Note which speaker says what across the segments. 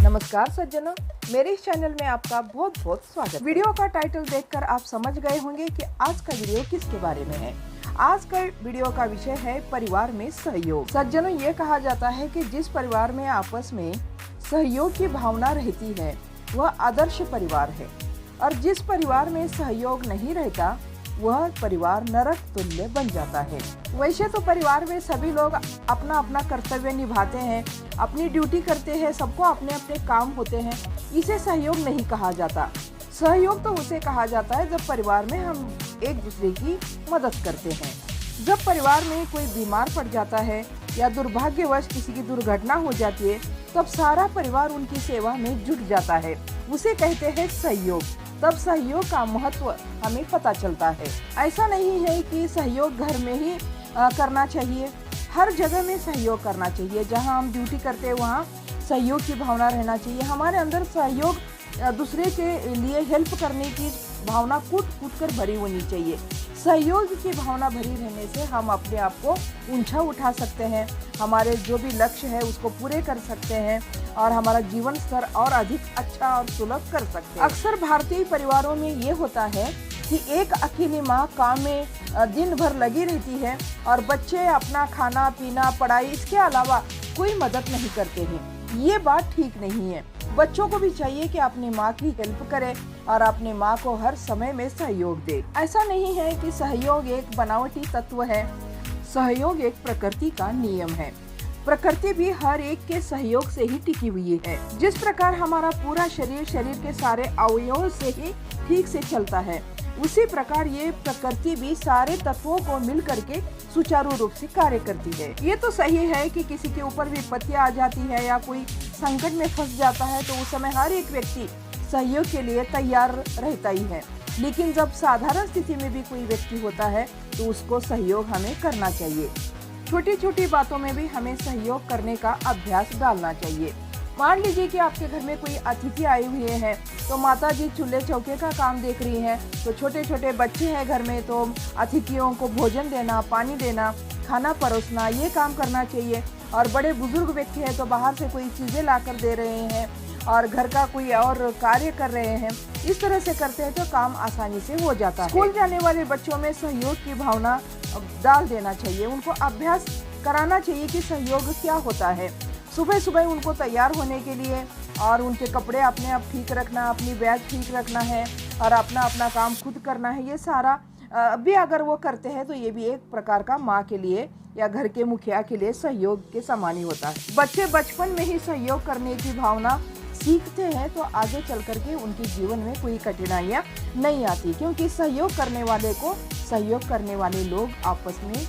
Speaker 1: नमस्कार सज्जनों, मेरे इस चैनल में आपका बहुत बहुत स्वागत। वीडियो का टाइटल देखकर आप समझ गए होंगे कि आज का वीडियो किसके बारे में है। आज का वीडियो का विषय है परिवार में सहयोग। सज्जनों, ये कहा जाता है कि जिस परिवार में आपस में सहयोग की भावना रहती है वह आदर्श परिवार है, और जिस परिवार में सहयोग नहीं रहता वह परिवार नरक तुल्य बन जाता है। वैसे तो परिवार में सभी लोग अपना अपना कर्तव्य निभाते हैं, अपनी ड्यूटी करते हैं, सबको अपने अपने काम होते हैं। इसे सहयोग नहीं कहा जाता। सहयोग तो उसे कहा जाता है जब परिवार में हम एक दूसरे की मदद करते हैं। जब परिवार में कोई बीमार पड़ जाता है या दुर्भाग्यवश किसी की दुर्घटना हो जाती है, तब सारा परिवार उनकी सेवा में जुट जाता है। उसे कहते हैं सहयोग। तब सहयोग का महत्व हमें पता चलता है। ऐसा नहीं है कि सहयोग घर में ही करना चाहिए, हर जगह में सहयोग करना चाहिए। जहां हम ड्यूटी करते हैं वहां सहयोग की भावना रहना चाहिए। हमारे अंदर सहयोग दूसरे के लिए हेल्प करने की भावना कूट कर भरी होनी चाहिए। सहयोग की भावना भरी रहने से हम अपने आप को ऊंचा उठा सकते हैं, हमारे जो भी लक्ष्य है उसको पूरे कर सकते हैं और हमारा जीवन स्तर और अधिक अच्छा और सुलभ कर सकते हैं। अक्सर भारतीय परिवारों में ये होता है कि एक अकेली माँ काम में दिन भर लगी रहती है और बच्चे अपना खाना पीना पढ़ाई इसके अलावा कोई मदद नहीं करते हैं। ये बात ठीक नहीं है। बच्चों को भी चाहिए कि अपनी माँ की हेल्प करे और अपने माँ को हर समय में सहयोग दे। ऐसा नहीं है कि सहयोग एक बनावटी तत्व है, सहयोग एक प्रकृति का नियम है। प्रकृति भी हर एक के सहयोग से ही टिकी हुई है। जिस प्रकार हमारा पूरा शरीर के सारे अवयवों से ही ठीक से चलता है, उसी प्रकार ये प्रकृति भी सारे तत्वों को मिल करके सुचारू रूप से कार्य करती है। ये तो सही है कि किसी के ऊपर विपत्ति आ जाती है या कोई संकट में फंस जाता है तो उस समय हर एक व्यक्ति सहयोग के लिए तैयार रहता ही है। लेकिन जब साधारण स्थिति में भी कोई व्यक्ति होता है तो उसको सहयोग हमें करना चाहिए। छोटी छोटी बातों में भी हमें सहयोग करने का अभ्यास डालना चाहिए। मान लीजिए कि आपके घर में कोई अतिथि आए हुए हैं, तो माता जी चूल्हे चौके का काम देख रही हैं, तो छोटे छोटे बच्चे हैं घर में, तो अतिथियों को भोजन देना, पानी देना, खाना परोसना, ये काम करना चाहिए। और बड़े बुजुर्ग व्यक्ति हैं तो बाहर से कोई चीज़ें ला कर दे रहे हैं और घर का कोई और कार्य कर रहे हैं। इस तरह से करते हैं तो काम आसानी से हो जाता है। स्कूल जाने वाले बच्चों में सहयोग की भावना डाल देना चाहिए। उनको अभ्यास कराना चाहिए कि सहयोग क्या होता है। सुबह सुबह उनको तैयार होने के लिए और उनके कपड़े अपने आप ठीक रखना, अपनी बैग ठीक रखना है और अपना अपना काम खुद करना है। ये सारा भी अगर वो करते हैं तो ये भी एक प्रकार का माँ के लिए या घर के मुखिया के लिए सहयोग के समान ही होता है। बच्चे बचपन में ही सहयोग करने की भावना सीखते हैं तो आगे चल करके उनके जीवन में कोई कठिनाइयाँ नहीं आती, क्योंकि सहयोग करने वाले को सहयोग करने वाले लोग आपस में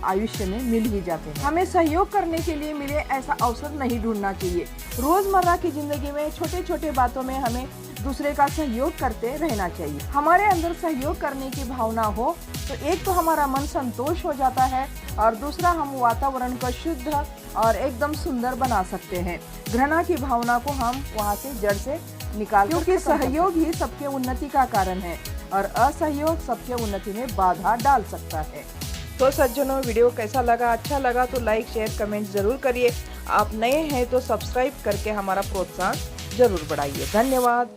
Speaker 1: आयुष्य में मिल ही जाते हैं। हमें सहयोग करने के लिए मिले ऐसा अवसर नहीं ढूंढना चाहिए। रोजमर्रा की जिंदगी में छोटे छोटे बातों में हमें दूसरे का सहयोग करते रहना चाहिए। हमारे अंदर सहयोग करने की भावना हो तो एक तो हमारा मन संतोष हो जाता है और दूसरा हम वातावरण को शुद्ध और एकदम सुंदर बना सकते हैं। घृणा की भावना को हम वहाँ से जड़ से निकाल, क्योंकि सहयोग ही सबके उन्नति का कारण है और असहयोग सबके उन्नति में बाधा डाल सकता है। तो सज्जनों, वीडियो कैसा लगा? अच्छा लगा तो लाइक शेयर कमेंट जरूर करिए। आप नए हैं तो सब्सक्राइब करके हमारा प्रोत्साहन जरूर बढ़ाइए। धन्यवाद।